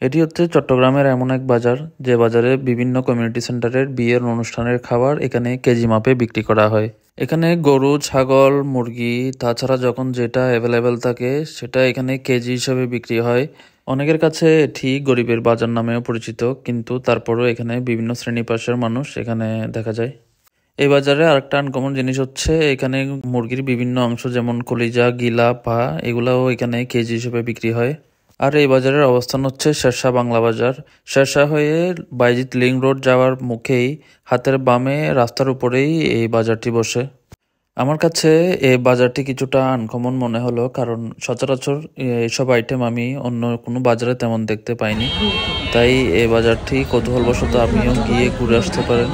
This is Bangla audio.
এটি হচ্ছে চট্টগ্রামের এমন এক বাজার, যে বাজারে বিভিন্ন কমিউনিটি সেন্টারের বিয়ের অনুষ্ঠানের খাবার এখানে কেজি মাপে বিক্রি করা হয়। এখানে গরু, ছাগল, মুরগি, তাছাড়া যখন যেটা অ্যাভেলেবেল থাকে সেটা এখানে কেজি হিসেবে বিক্রি হয়। অনেকের কাছে এটি গরিবের বাজার নামেও পরিচিত, কিন্তু তারপরও এখানে বিভিন্ন শ্রেণী পেশার মানুষ এখানে দেখা যায়। এই বাজারে আরেকটা আনকমন জিনিস হচ্ছে এখানে মুরগির বিভিন্ন অংশ যেমন কলিজা, গিলা, পা এগুলাও এখানে কেজি হিসেবে বিক্রি হয়। আর এই বাজারের অবস্থান হচ্ছে শেরশাহ বাংলা বাজার। শেরশাহ হয়ে বাইজিৎ লিং রোড যাওয়ার মুখেই হাতের বামে রাস্তার উপরেই এই বাজারটি বসে। আমার কাছে এই বাজারটি কিছুটা আনকমন মনে হলো, কারণ সচরাচর এইসব আইটেম আমি অন্য কোনো বাজারে তেমন দেখতে পাইনি। তাই এই বাজারটি কৌতূহলবশত আপনিও গিয়ে ঘুরে আসতে পারেন।